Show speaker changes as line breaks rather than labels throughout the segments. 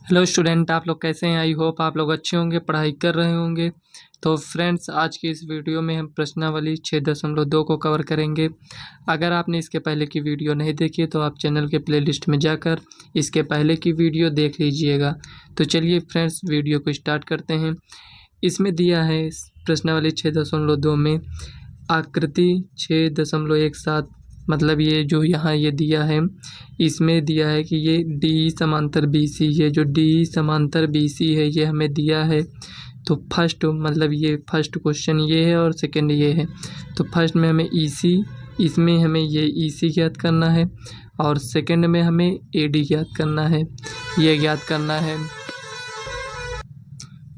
Hello student, आप लोग कैसे हैं? आई होप आप लोग अच्छे होंगे, पढ़ाई कर रहे होंगे। तो फ्रेंड्स, आज की इस वीडियो में हम प्रश्नावली 6.2 को कवर करेंगे। अगर आपने इसके पहले की वीडियो नहीं देखी तो आप चैनल के प्लेलिस्ट में जाकर इसके पहले की वीडियो देख लीजिएगा। तो चलिए फ्रेंड्स, वीडियो को स्टार्ट करते हैं। इसमें दिया है प्रश्नावली 6.2 में आकृति 6.17, मतलब ये जो यहाँ ये दिया है, इसमें दिया है कि ये डी समांतर बी सी, ये जो डी समांतर बी सी है ये हमें दिया है। तो फर्स्ट मतलब ये फर्स्ट क्वेश्चन ये है और सेकंड ये है। तो फर्स्ट में हमें ई सी, इसमें हमें ये ई सी ज्ञात करना है और सेकंड में हमें ए डी ज्ञात करना है, ये ज्ञात करना है।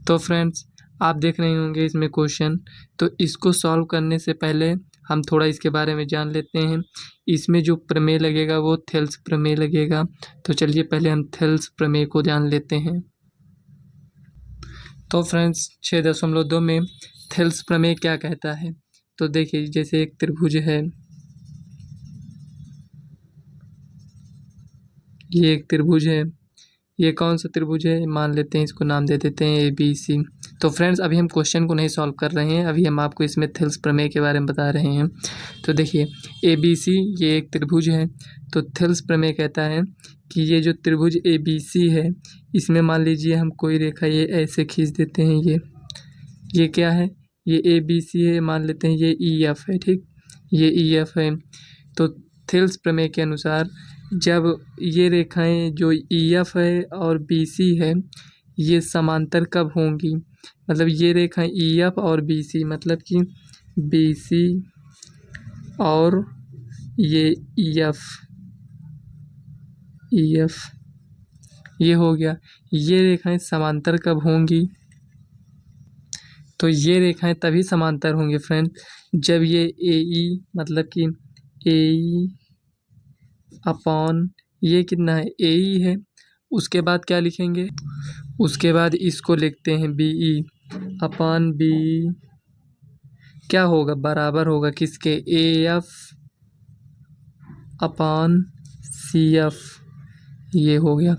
तो फ्रेंड्स, आप देख रहे होंगे इसमें क्वेश्चन। तो इसको सॉल्व करने से पहले हम थोड़ा इसके बारे में जान लेते हैं। इसमें जो प्रमेय लगेगा वो थेल्स प्रमेय लगेगा। तो चलिए पहले हम थेल्स प्रमेय को जान लेते हैं। तो फ्रेंड्स, 6.2 में थेल्स प्रमेय क्या कहता है? तो देखिए, जैसे एक त्रिभुज है, ये एक त्रिभुज है। ये कौन सा त्रिभुज है? मान लेते हैं, इसको नाम दे देते हैं ए बी सी। तो फ्रेंड्स, अभी हम क्वेश्चन को नहीं सॉल्व कर रहे हैं, अभी हम आपको इसमें थेल्स प्रमेय के बारे में बता रहे हैं। तो देखिए, ए बी सी ये एक त्रिभुज है। तो थेल्स प्रमेय कहता है कि ये जो त्रिभुज ए बी सी है, इसमें मान लीजिए हम कोई रेखा ये ऐसे खींच देते हैं। ये क्या है? ये ए बी सी है, मान लेते हैं ये ई एफ है, ठीक, ये ई एफ है। तो थेल्स प्रमेय के अनुसार जब ये रेखाएं जो ई एफ है और बी सी है, ये समांतर कब होंगी? मतलब ये रेखाएं ई एफ और बी सी, मतलब कि बी सी और ये ई एफ, ये हो गया। ये रेखाएं समांतर कब होंगी? तो ये रेखाएं तभी समांतर होंगी फ्रेंड, जब ये ए ई, मतलब कि ए ई अपॉन ये कितना है? ए ई है। उसके बाद क्या लिखेंगे? उसके बाद इसको लिखते हैं बी ई अपॉन बी, क्या होगा? बराबर होगा किसके? A F upon C F, ये हो गया।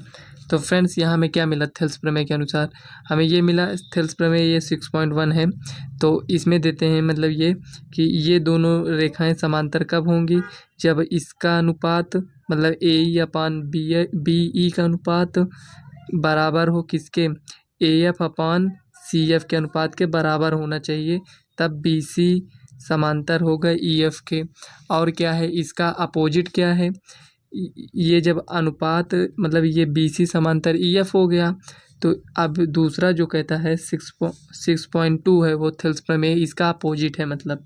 तो फ्रेंड्स, यहाँ हमें क्या मिला थेल्स प्रमेय के अनुसार? हमें ये मिला थेल्स प्रमेय, ये 6.1 है। तो इसमें देते हैं मतलब ये कि ये दोनों रेखाएं समांतर कब होंगी? जब इसका अनुपात, मतलब ए ई अपान बी ई का अनुपात बराबर हो किसके? A F upon C F के अनुपात के बराबर होना चाहिए, तब बी सी समांतर होगा ई एफ के। और क्या है इसका अपोजिट? क्या है? ये जब अनुपात, मतलब ये बी सी समांतर ई एफ हो गया। तो अब दूसरा जो कहता है 6.2 है, वो थेल्स प्रमेय, इसका अपोजिट है मतलब।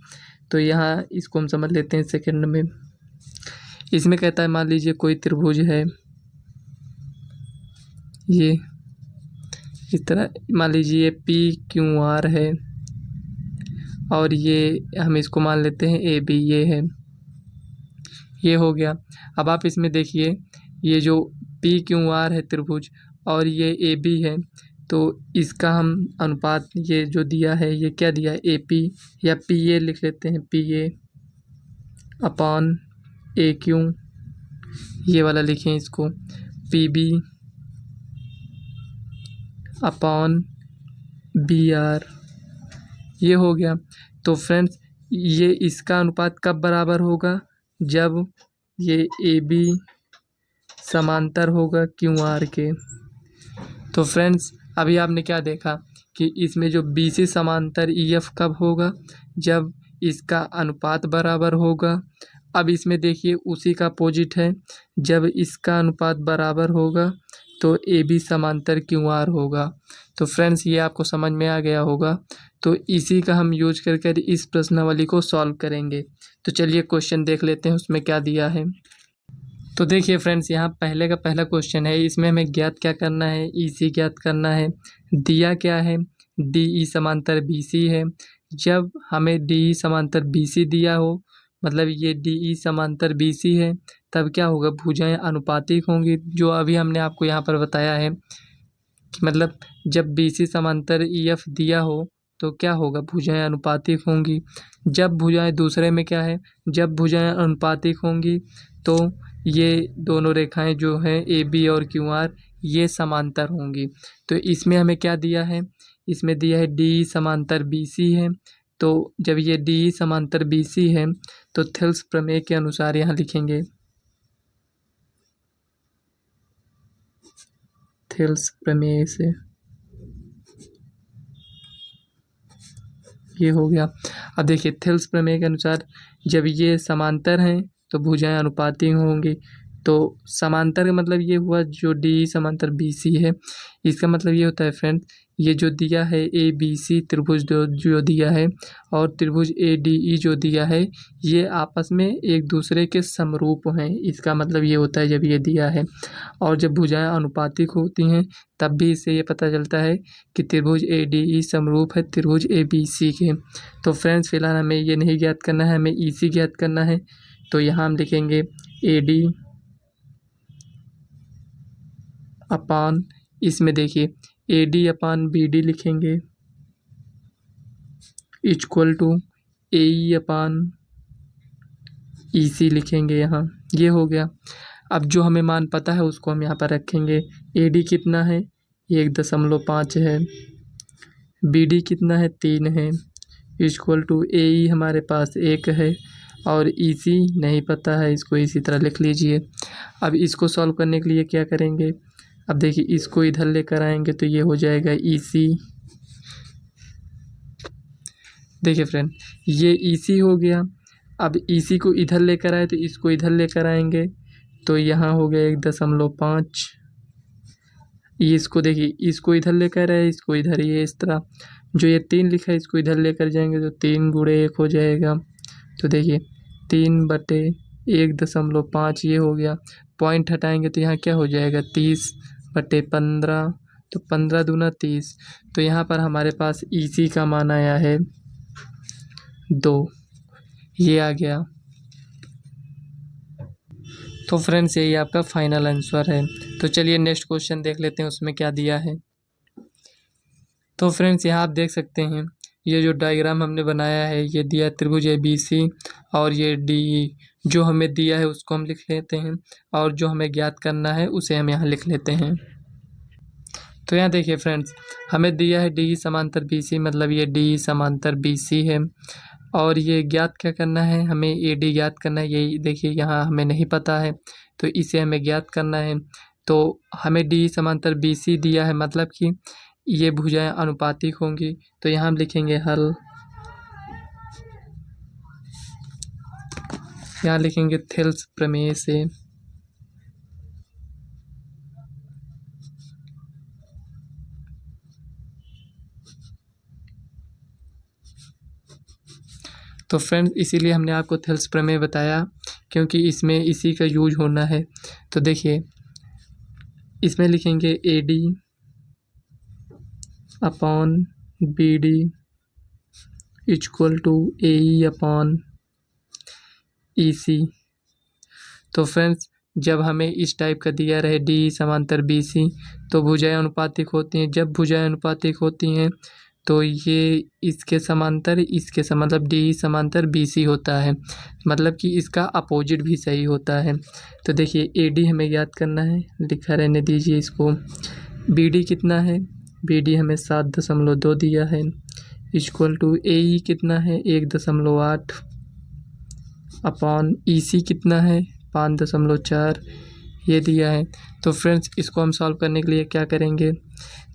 तो यहाँ इसको हम समझ लेते हैं सेकंड में। इसमें कहता है, मान लीजिए कोई त्रिभुज है, ये इस तरह, मान लीजिए पी क्यू आर है और ये हम इसको मान लेते हैं ए बी, ये है, ये हो गया। अब आप इसमें देखिए, ये जो पी क्यू आर है त्रिभुज और ये ए बी है, तो इसका हम अनुपात ये जो दिया है, ये क्या दिया है? ए पी, या पी ए लिख लेते हैं, P A upon A Q, ये वाला लिखें इसको, P B upon B R, ये हो गया। तो फ्रेंड्स, ये इसका अनुपात कब बराबर होगा? जब ये ए बी समांतर होगा क्यू आर के। तो फ्रेंड्स, अभी आपने क्या देखा कि इसमें जो बी सी समांतर ई एफ कब होगा? जब इसका अनुपात बराबर होगा। अब इसमें देखिए उसी का अपोजिट है, जब इसका अनुपात बराबर होगा तो ए बी समांतर क्यू आर होगा। तो फ्रेंड्स, ये आपको समझ में आ गया होगा। तो इसी का हम यूज कर इस प्रश्नावली को सॉल्व करेंगे। तो चलिए क्वेश्चन देख लेते हैं उसमें क्या दिया है। तो देखिए फ्रेंड्स, यहाँ पहले का पहला क्वेश्चन है, इसमें हमें ज्ञात क्या करना है? ई सी ज्ञात करना है। दिया क्या है? डी ई समांतर बी सी है। जब हमें डी ई समांतर बी सी दिया हो, मतलब ये डी ई समांतर बी सी है, तब क्या होगा? भुजाएं अनुपातिक होंगी, जो अभी हमने आपको यहाँ पर बताया है कि मतलब जब बी सी समांतर ई एफ दिया हो तो क्या होगा? भुजाएं अनुपातिक होंगी। जब भुजाएं दूसरे में क्या है? जब भुजाएं अनुपातिक होंगी तो ये दोनों रेखाएं जो हैं ए बी और क्यू आर ये समांतर होंगी। तो इसमें हमें क्या दिया है, इसमें दिया है डी समांतर बी सी है। तो जब ये डी समांतर बी सी है तो थेल्स प्रमेय के अनुसार यहाँ लिखेंगे, थेल्स प्रमेय से ये हो गया। अब देखिए थेल्स प्रमेय के अनुसार जब ये समांतर हैं तो भुजाएं अनुपाती होंगी। तो समांतर का मतलब ये हुआ जो डी समांतर बी सी है, इसका मतलब ये होता है फ्रेंड, ये जो दिया है ए बी सी त्रिभुज जो दिया है और त्रिभुज ए डी ई जो दिया है ये आपस में एक दूसरे के समरूप हैं। इसका मतलब ये होता है जब ये दिया है और जब भुजाएं अनुपातिक होती हैं तब भी इससे ये पता चलता है कि त्रिभुज ए डी ई समरूप है त्रिभुज ए बी सी के। तो फ्रेंड्स फिलहाल हमें ये नहीं ज्ञात करना है, हमें ई सी ज्ञात करना है। तो यहाँ हम लिखेंगे ए डी अपान, इसमें देखिए A D upon B D लिखेंगे equal to A E upon E C लिखेंगे। यहाँ ये हो गया। अब जो हमें मान पता है उसको हम यहाँ पर रखेंगे। ए डी कितना है, 1.5 है। बी डी कितना है, 3 है। इक्वल टू ए ई हमारे पास 1 है और ई सी नहीं पता है, इसको इसी तरह लिख लीजिए। अब इसको सॉल्व करने के लिए क्या करेंगे, अब देखिए इसको इधर लेकर आएंगे तो ये हो जाएगा ई सी। देखिए फ्रेंड ये ई सी हो गया। अब ई सी को इधर लेकर आए तो इसको इधर लेकर आएंगे तो यहाँ हो गया 1.5। इसको देखिए इसको इधर लेकर आए इसको इधर, ये इस तरह जो ये 3 लिखा है इसको इधर लेकर जाएंगे तो 3 गुणे 1 हो जाएगा। तो देखिए 3/1.5 ये हो गया। पॉइंट हटाएंगे तो यहाँ क्या हो जाएगा, 30/15। तो 15 दूना 30। तो यहाँ पर हमारे पास ई सी का मान आया है 2, ये आ गया। तो फ्रेंड्स यही आपका फाइनल आंसर है। तो चलिए नेक्स्ट क्वेश्चन देख लेते हैं उसमें क्या दिया है। तो फ्रेंड्स यहाँ आप देख सकते हैं ये जो डायग्राम हमने बनाया है ये दिया त्रिभुज ए बी सी और ये डी जो हमें दिया है उसको हम लिख लेते हैं और जो हमें ज्ञात करना है उसे हम यहाँ लिख लेते हैं। तो यहाँ देखिए फ्रेंड्स हमें दिया है डी समांतर बी सी, मतलब ये डी समांतर बी सी है और ये ज्ञात क्या करना है, हमें ए डी ज्ञात करना है। यही देखिए यहाँ हमें नहीं पता है तो इसे हमें ज्ञात करना है। तो हमें डी समांतर बी सी दिया है मतलब कि ये भुजाएं अनुपातिक होंगी। तो यहाँ हम लिखेंगे हल, यहाँ लिखेंगे थेल्स प्रमेय से तो फ्रेंड्स इसीलिए हमने आपको थेल्स प्रमेय बताया क्योंकि इसमें इसी का यूज होना है। तो देखिए इसमें लिखेंगे A D upon B D equal to A E upon E C. तो फ्रेंड्स जब हमें इस टाइप का दिया रहे डी समांतर बी सी तो भुजाएं अनुपातिक होती हैं। जब भुजाएं अनुपातिक होती हैं तो ये इसके समांतर मतलब डी समांतर बी सी होता है, मतलब कि इसका अपोजिट भी सही होता है। तो देखिए ए डी हमें याद करना है, लिखा रहने दीजिए इसको। बी डी कितना है, बी डी हमें 7.2 दिया है इक्वल टू ए ई कितना है 1.8 अपॉन ई सी कितना है 5.4 ये दिया है। तो फ्रेंड्स इसको हम सॉल्व करने के लिए क्या करेंगे,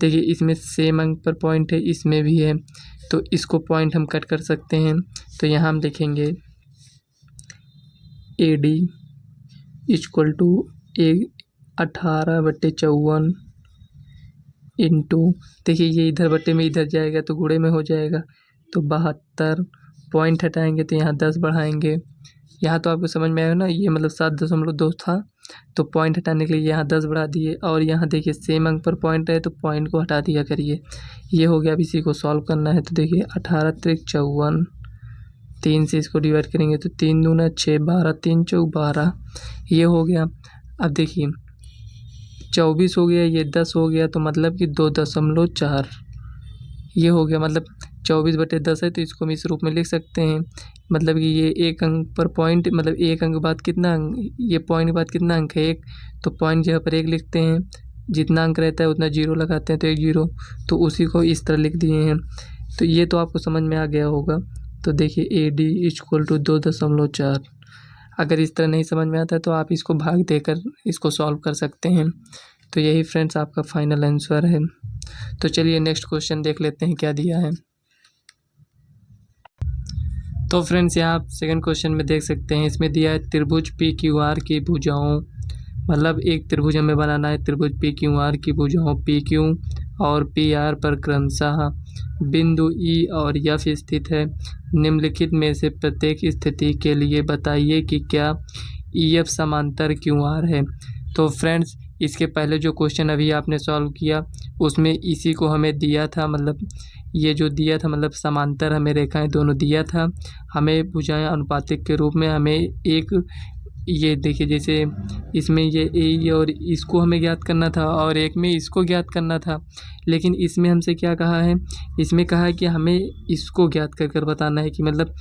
देखिए इसमें सेम अंक पर पॉइंट है, इसमें भी है तो इसको पॉइंट हम कट कर सकते हैं। तो यहाँ हम लिखेंगे A D equal to 18/54 into, देखिए ये इधर बट्टे में इधर जाएगा तो गुणे में हो जाएगा तो 72। पॉइंट हटाएंगे तो यहाँ 10 बढ़ाएंगे। यहाँ तो आपको समझ में आया ना, ये मतलब 7.2 था तो पॉइंट हटाने के लिए यहाँ 10 बढ़ा दिए और यहाँ देखिए सेम अंक पर पॉइंट है तो पॉइंट को हटा दिया करिए। ये हो गया। अब इसी को सॉल्व करना है तो देखिए 18×3 = 54, 3 से इसको डिवाइड करेंगे तो 3 दूना 6, 12, 3 चौक 12 ये हो गया। अब देखिए 24 हो गया, ये 10 हो गया तो मतलब कि 2.4 ये हो गया। मतलब 24/10 है, तो इसको हम इस रूप में लिख सकते हैं। मतलब कि ये एक अंक पर पॉइंट, मतलब एक अंक के बाद कितना अंक, ये पॉइंट के बाद कितना अंक है 1, तो पॉइंट जगह पर 1 लिखते हैं, जितना अंक रहता है उतना जीरो लगाते हैं, तो 1 जीरो, तो उसी को इस तरह लिख दिए हैं। तो ये तो आपको समझ में आ गया होगा। तो देखिए AD इक्वल टू 2.4। अगर इस तरह नहीं समझ में आता है तो आप इसको भाग देकर इसको सॉल्व कर सकते हैं। तो यही फ्रेंड्स आपका फाइनल आंसर है। तो चलिए नेक्स्ट क्वेश्चन देख लेते हैं क्या दिया है। तो फ्रेंड्स यहाँ आप सेकंड क्वेश्चन में देख सकते हैं, इसमें दिया है त्रिभुज PQR की भुजाओं, मतलब एक त्रिभुज हमें बनाना है, त्रिभुज PQR की भुजाओं PQ और PR पर क्रमशः बिंदु E और F स्थित है। निम्नलिखित में से प्रत्येक स्थिति के लिए बताइए कि क्या EF समांतर QR है। तो फ्रेंड्स इसके पहले जो क्वेश्चन अभी आपने सॉल्व किया उसमें इसी को हमें दिया था, मतलब ये जो दिया था, मतलब समांतर हमें रेखाएं दोनों दिया था, हमें भुजाएं अनुपातिक के रूप में हमें एक, ये देखिए जैसे इसमें ये ए और इसको हमें ज्ञात करना था और एक में इसको ज्ञात करना था, लेकिन इसमें हमसे क्या कहा है, इसमें कहा है कि हमें इसको ज्ञात कर कर बताना है कि मतलब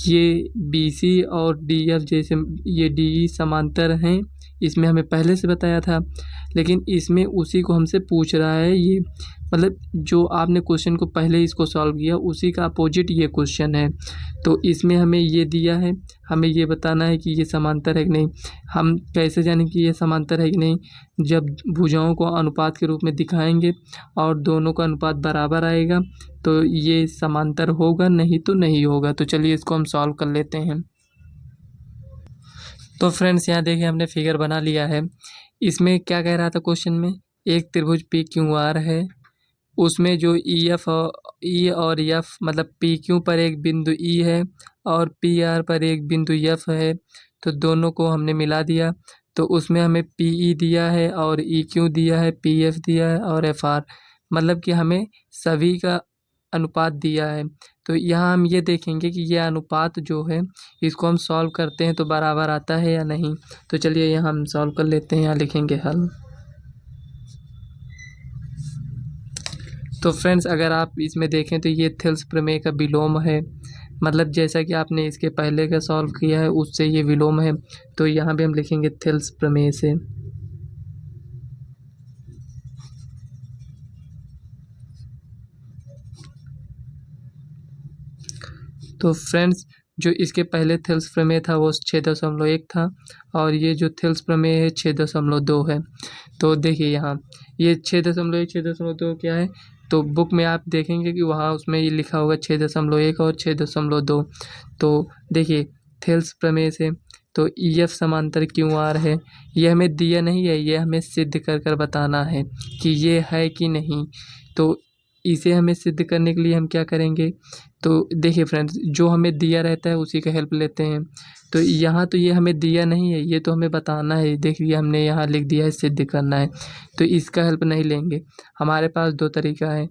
ये BC और DF जैसे ये DE समांतर हैं, इसमें हमें पहले से बताया था, लेकिन इसमें उसी को हमसे पूछ रहा है। ये मतलब जो आपने क्वेश्चन को पहले इसको सॉल्व किया उसी का अपोजिट ये क्वेश्चन है। तो इसमें हमें ये दिया है, हमें ये बताना है कि ये समांतर है कि नहीं। हम कैसे जानें कि ये समांतर है कि नहीं, जब भुजाओं को अनुपात के रूप में दिखाएंगे और दोनों का अनुपात बराबर आएगा तो ये समांतर होगा, नहीं तो नहीं होगा। तो चलिए इसको हम सॉल्व कर लेते हैं। तो फ्रेंड्स यहाँ देखिए हमने फिगर बना लिया है। इसमें क्या कह रहा था क्वेश्चन में, एक त्रिभुज PQR है, उसमें जो E और F मतलब PQ पर एक बिंदु E है और PR पर एक बिंदु F है, तो दोनों को हमने मिला दिया, तो उसमें हमें PE दिया है और EQ दिया है, PF दिया है और FR, मतलब कि हमें सभी का अनुपात दिया है। तो यहाँ हम ये देखेंगे कि यह अनुपात जो है इसको हम सॉल्व करते हैं तो बराबर आता है या नहीं। तो चलिए यहाँ हम सॉल्व कर लेते हैं, यहाँ लिखेंगे हल। तो फ्रेंड्स अगर आप इसमें देखें तो ये थेल्स प्रमेय का विलोम है, मतलब जैसा कि आपने इसके पहले का सॉल्व किया है उससे ये विलोम है, तो यहाँ भी हम लिखेंगे थेल्स प्रमेय से। तो फ्रेंड्स जो इसके पहले थेल्स प्रमेय था वो 6.1 था और ये जो थेल्स प्रमेय है 6.2 है। तो देखिए यहाँ ये 6.1 6.2 क्या है, तो बुक में आप देखेंगे कि वहाँ उसमें ये लिखा होगा 6.1 और 6.2। तो देखिए थेल्स प्रमेय से तो EF समांतर QR है, ये हमें दिया नहीं है, ये हमें सिद्ध कर कर बताना है कि ये है कि नहीं। तो इसे हमें सिद्ध करने के लिए हम क्या करेंगे, तो देखिए फ्रेंड्स जो हमें दिया रहता है उसी का हेल्प लेते हैं। तो यहाँ तो ये हमें दिया नहीं है, ये तो हमें बताना है, देखिए हमने यहाँ लिख दिया है सिद्ध करना है, तो इसका हेल्प नहीं लेंगे। हमारे पास दो तरीका है,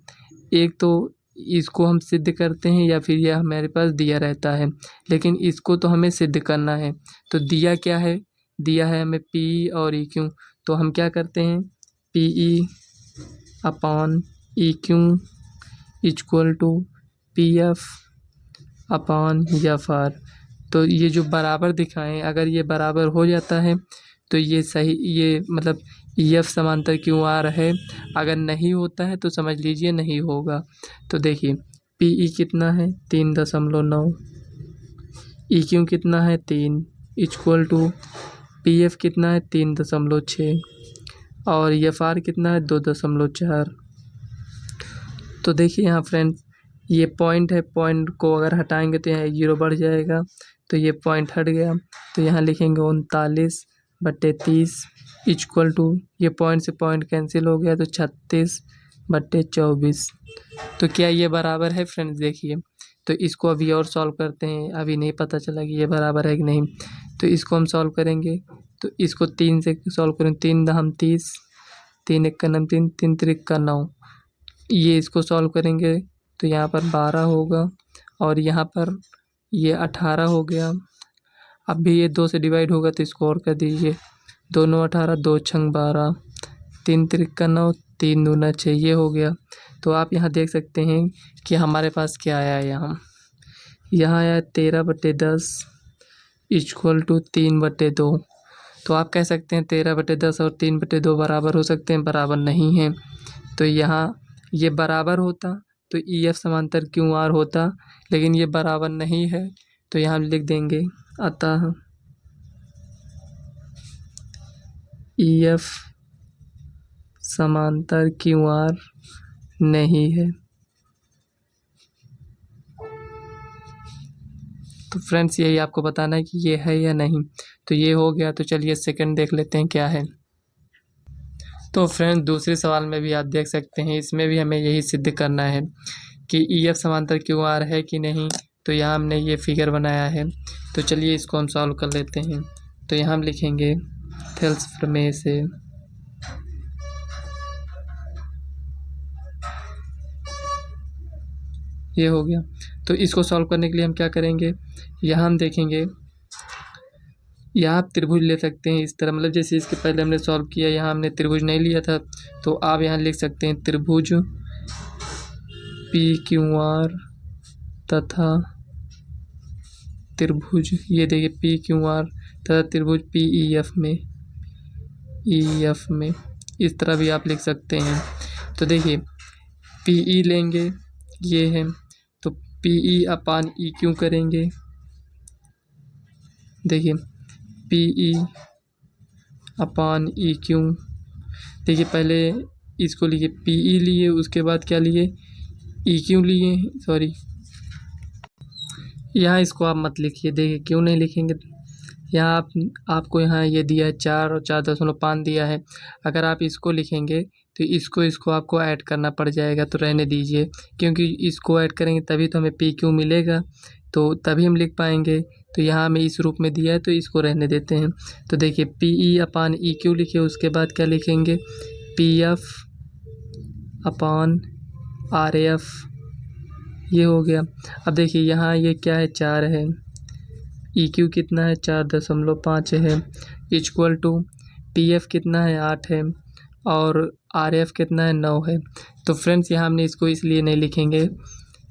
एक तो इसको हम सिद्ध करते हैं या फिर यह हमारे पास दिया रहता है, लेकिन इसको तो हमें सिद्ध करना है। तो दिया क्या है, दिया है हमें PE और EQ, तो हम क्या करते हैं PE/EQ equal to PF upon FR। तो ये जो बराबर दिखाएं, अगर ये बराबर हो जाता है तो ये सही, ये मतलब EF समांतर QR है, अगर नहीं होता है तो समझ लीजिए नहीं होगा। तो देखिए PE कितना है 3.9, EQ कितना है 3 इक्वल टू PF कितना है 3.6 और FR कितना है 2.4। तो देखिए यहाँ फ्रेंड्स ये पॉइंट है, पॉइंट को अगर हटाएंगे तो यहाँ 0 बढ़ जाएगा, तो ये पॉइंट हट गया, तो यहाँ लिखेंगे 39/30 इक्वल टू, ये पॉइंट से पॉइंट कैंसिल हो गया तो 36/24। तो क्या ये बराबर है फ्रेंड्स, देखिए तो इसको अभी और सॉल्व करते हैं, अभी नहीं पता चला कि ये बराबर है कि नहीं। तो इसको हम सॉल्व करेंगे, तो इसको 3 से सॉल्व करेंगे, 3 × 30, 3 × 1 = 9, 3 × 3 = 9, ये इसको सॉल्व करेंगे तो यहाँ पर 12 होगा और यहाँ पर ये 18 हो गया। अब भी ये 2 से डिवाइड होगा तो इसको और कर दीजिए, 2 × 9 = 18, 2 × 6 = 12, 3 त्रिका 9, 3 दूना 6, ये हो गया। तो आप यहाँ देख सकते हैं कि हमारे पास क्या आया है यहाँ आया 13/10 इक्वल टू 3/2। तो आप कह सकते हैं 13/10 और 3/2 बराबर हो सकते हैं, बराबर नहीं है। तो यहाँ ये बराबर होता तो EF समांतर QR होता, लेकिन ये बराबर नहीं है, तो यहाँ हम लिख देंगे अतः EF समांतर QR नहीं है। तो फ्रेंड्स यही आपको बताना है कि ये है या नहीं। तो ये हो गया। तो चलिए सेकंड देख लेते हैं क्या है। तो फ्रेंड्स दूसरे सवाल में भी आप देख सकते हैं, इसमें भी हमें यही सिद्ध करना है कि EF समांतर QR है कि नहीं। तो यहाँ हमने ये फिगर बनाया है। तो चलिए इसको हम सॉल्व कर लेते हैं। तो यहाँ हम लिखेंगे थेल्स प्रमेय से ये हो गया। तो इसको सॉल्व करने के लिए हम क्या करेंगे, यहाँ हम देखेंगे, यहाँ आप त्रिभुज ले सकते हैं इस तरह, मतलब जैसे इसके पहले हमने सॉल्व किया, यहाँ हमने त्रिभुज नहीं लिया था, तो आप यहाँ लिख सकते हैं त्रिभुज PQR तथा त्रिभुज, ये देखिए PQR तथा त्रिभुज EF में इस तरह भी आप लिख सकते हैं। तो देखिए PE लेंगे, ये है, तो PE/EQ करेंगे। देखिए PE/EQ, देखिए पहले इसको लिए PE लिए, उसके बाद क्या लिए EQ लिए, सॉरी यहाँ इसको आप मत लिखिए। देखिए क्यों नहीं लिखेंगे, यहाँ आपको यहाँ ये दिया है 4 और 4.5 दिया है। अगर आप इसको लिखेंगे तो इसको आपको ऐड करना पड़ जाएगा, तो रहने दीजिए, क्योंकि इसको ऐड करेंगे तभी तो हमें PQ मिलेगा, तो तभी हम लिख पाएंगे। तो यहाँ हमें इस रूप में दिया है, तो इसको रहने देते हैं। तो देखिए PE/EQ लिखे, उसके बाद क्या लिखेंगे PF/RF, ये हो गया। अब देखिए यहाँ ये क्या है 4 है, EQ कितना है 4.5 है, इक्वल टू PF कितना है 8 है, और RF कितना है 9 है। तो फ्रेंड्स यहाँ हमने इसको इसलिए नहीं लिखेंगे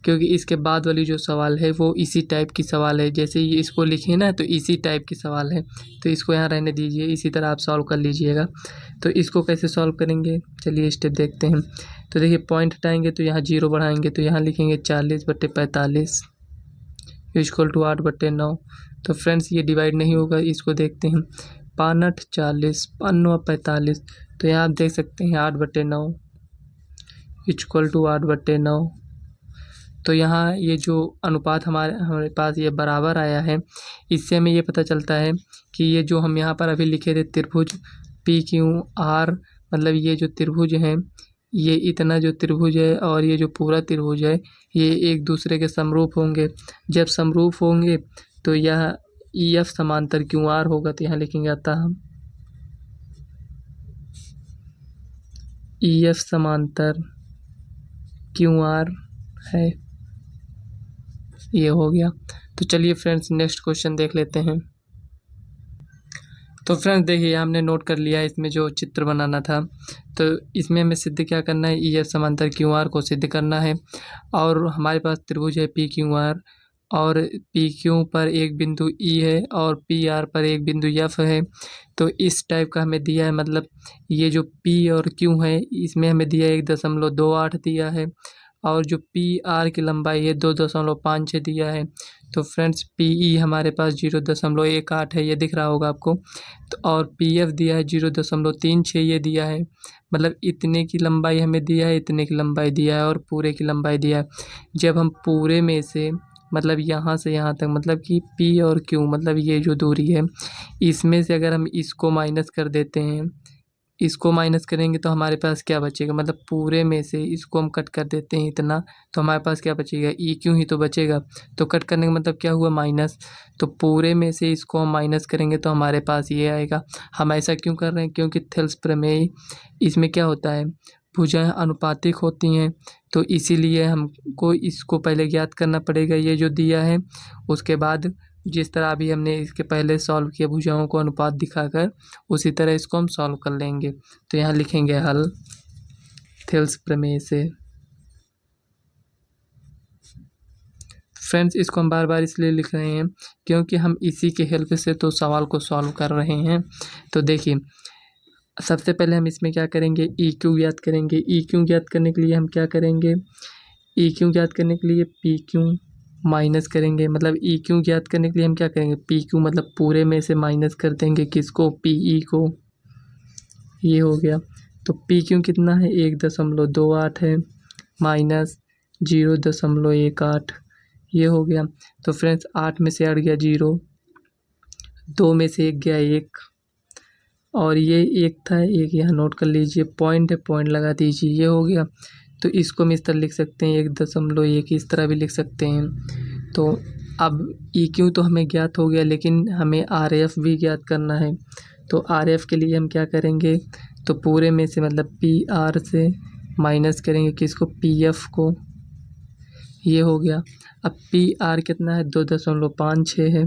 क्योंकि इसके बाद वाली जो सवाल है वो इसी टाइप की सवाल है, जैसे ये इसको लिखे ना तो इसी टाइप की सवाल है, तो इसको यहाँ रहने दीजिए, इसी तरह आप सॉल्व कर लीजिएगा। तो इसको कैसे सॉल्व करेंगे, चलिए स्टेप देखते हैं। तो देखिए पॉइंट हटाएंगे तो यहाँ 0 बढ़ाएंगे, तो यहाँ लिखेंगे 40/45 इक्वल टू 8/9। तो फ्रेंड्स ये डिवाइड नहीं होगा, इसको देखते हैं 5 × 40 5 × 45, तो यहाँ आप देख सकते हैं 8/9 इक्वल टू 8/9। तो यहाँ ये जो अनुपात हमारे पास ये बराबर आया है, इससे हमें ये पता चलता है कि ये जो हम यहाँ पर अभी लिखे थे त्रिभुज PQR, मतलब ये जो त्रिभुज हैं, ये इतना जो त्रिभुज है और ये जो पूरा त्रिभुज है, ये एक दूसरे के समरूप होंगे। जब समरूप होंगे तो यह EF समांतर QR होगा। तो यहाँ लिखेंगे अतः EF समांतर QR है, ये हो गया। तो चलिए फ्रेंड्स नेक्स्ट क्वेश्चन देख लेते हैं। तो फ्रेंड्स देखिए हमने नोट कर लिया है इसमें जो चित्र बनाना था, तो इसमें हमें सिद्ध क्या करना है, EF समांतर QR को सिद्ध करना है। और हमारे पास त्रिभुज है PQR, और PQ पर एक बिंदु E है और PR पर एक बिंदु F है। तो इस टाइप का हमें दिया है, मतलब ये जो P और Q है इसमें हमें दिया 1.28 दिया है, और जो PR की लंबाई है 2.56 दिया है। तो फ्रेंड्स PE हमारे पास 0.18 है, ये दिख रहा होगा आपको। तो और PF दिया है 0.36, ये दिया है, मतलब इतने की लंबाई हमें दिया है, इतने की लंबाई दिया है, और पूरे की लंबाई दिया है। जब हम पूरे में से, मतलब यहाँ से यहाँ तक, मतलब कि P और Q, मतलब ये जो दूरी है, इसमें से अगर हम इसको माइनस कर देते हैं, इसको माइनस करेंगे तो हमारे पास क्या बचेगा, मतलब पूरे में से इसको हम कट कर देते हैं इतना, तो हमारे पास क्या बचेगा, EQ ही तो बचेगा। तो कट करने का मतलब क्या हुआ, माइनस। तो पूरे में से इसको हम माइनस करेंगे तो हमारे पास ये आएगा। हम ऐसा क्यों कर रहे हैं, क्योंकि थेल्स प्रमेय इसमें क्या होता है, भुजाएं अनुपातिक होती हैं, तो इसीलिए हमको इसको पहले ज्ञात करना पड़ेगा, ये जो दिया है, उसके बाद जिस तरह अभी हमने इसके पहले सॉल्व किया भुजाओं को अनुपात दिखाकर, उसी तरह इसको हम सॉल्व कर लेंगे। तो यहाँ लिखेंगे हल थेल्स प्रमेय से। फ्रेंड्स, इसको हम बार बार इसलिए लिख रहे हैं क्योंकि हम इसी के हेल्प से तो सवाल को सॉल्व कर रहे हैं। तो देखिए, सबसे पहले हम इसमें क्या करेंगे, ई क्यू ज्ञात करेंगे। ई क्यू ज्ञात करने के लिए हम क्या करेंगे, ई क्यू ज्ञात करने के लिए पी क्यू माइनस करेंगे। मतलब ई क्यू ज्ञात करने के लिए हम क्या करेंगे, पी क्यू मतलब पूरे में से माइनस कर देंगे किसको, पी ई को। ये हो गया। तो पी क्यू कितना है, 1.28 है, माइनस 0.18, ये हो गया। तो फ्रेंड्स 8 में से 8 गया 0, 2 में से 1 गया 1, और ये 1 था, 1 यहाँ नोट कर लीजिए, पॉइंट है, पॉइंट लगा दीजिए, ये हो गया। तो इसको हम इस तरह लिख सकते हैं 1.1, इस तरह भी लिख सकते हैं। तो अब ई क्यू तो हमें ज्ञात हो गया, लेकिन हमें आर एफ भी ज्ञात करना है। तो आर एफ के लिए हम क्या करेंगे, तो पूरे में से मतलब पी आर से माइनस करेंगे किसको, पी एफ को, ये हो गया। अब पी आर कितना है, 2.56 है,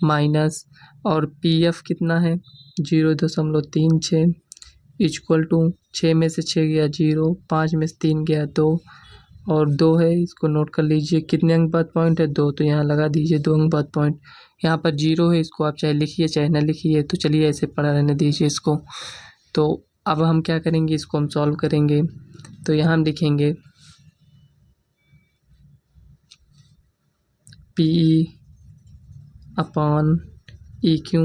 माइनस, और पी एफ कितना है 0.36, इक्वल टू 6 में से 6 गया 0, 5 में से 3 गया 2, और 2 है, इसको नोट कर लीजिए। कितने अंक बाद पॉइंट है, 2, तो यहाँ लगा दीजिए 2 अंक बाद पॉइंट। यहाँ पर 0 है, इसको आप चाहे लिखिए चाहे ना लिखिए, तो चलिए ऐसे पढ़ा रहने दीजिए इसको। तो अब हम क्या करेंगे, इसको हम सॉल्व करेंगे। तो यहाँ हम लिखेंगे P upon E Q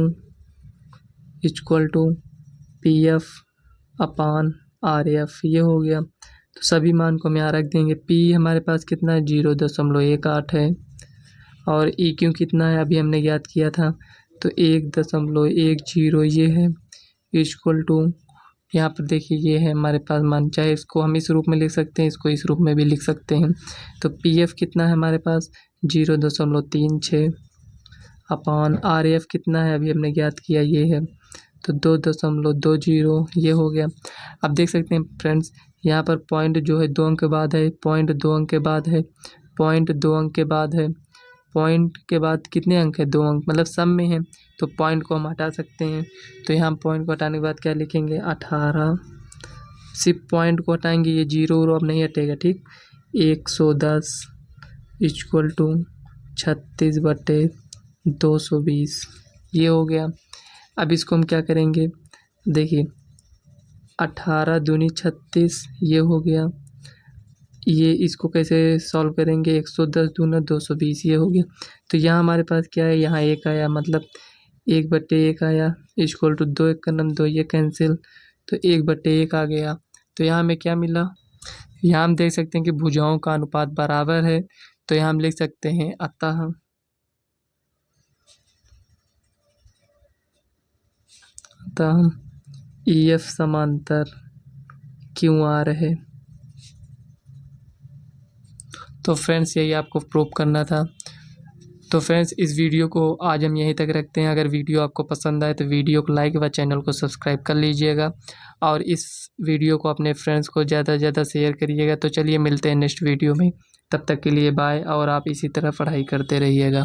equal to P F upon R F, ये हो गया। तो सभी मान को हम यहाँ रख देंगे। पी हमारे पास कितना है, 0.18 है, और ई क्यू कितना है, अभी हमने ज्ञात किया था, तो 1.10 ये है, इक्वल टू, यहाँ पर देखिए ये है हमारे पास मान, चाहे इसको हम इस रूप में लिख सकते हैं, इसको इस रूप में भी लिख सकते हैं। तो पी एफ कितना है हमारे पास 0.36, अपॉन आर एफ कितना है, अभी हमने ज्ञात किया, ये है, तो 2.20, ये हो गया। अब देख सकते हैं फ्रेंड्स, यहाँ पर पॉइंट जो है 2 अंक के बाद है, पॉइंट 2 अंक के बाद है, पॉइंट 2 अंक के बाद है, पॉइंट के बाद कितने अंक है, 2 अंक, मतलब सब में है, तो पॉइंट को हम हटा सकते हैं। तो यहाँ पॉइंट को हटाने के बाद क्या लिखेंगे, 18, सिर्फ पॉइंट को हटाएंगे, ये 0 अब नहीं हटेगा, ठीक। 110 इक्वल टू 36/220, ये हो गया। अब इसको हम क्या करेंगे, देखिए 18 दूनी 36, ये हो गया। ये इसको कैसे सॉल्व करेंगे, 110 दूना 220, ये हो गया। तो यहाँ हमारे पास क्या है, यहाँ 1 आया, मतलब 1/1 आया, इक्वल टू 2 1 का नम 2, ये कैंसिल, तो 1/1 आ गया। तो यहाँ हमें क्या मिला, यहाँ हम देख सकते हैं कि भुजाओं का अनुपात बराबर है। तो यहाँ हम लिख सकते हैं अतः ई एफ समांतर क्यू आर है। तो फ्रेंड्स, यही आपको प्रूव करना था। तो फ्रेंड्स, इस वीडियो को आज हम यहीं तक रखते हैं। अगर वीडियो आपको पसंद आए तो वीडियो को लाइक व चैनल को सब्सक्राइब कर लीजिएगा, और इस वीडियो को अपने फ्रेंड्स को ज़्यादा से ज़्यादा शेयर करिएगा। तो चलिए मिलते हैं नेक्स्ट वीडियो में, तब तक के लिए बाय, और आप इसी तरह पढ़ाई करते रहिएगा।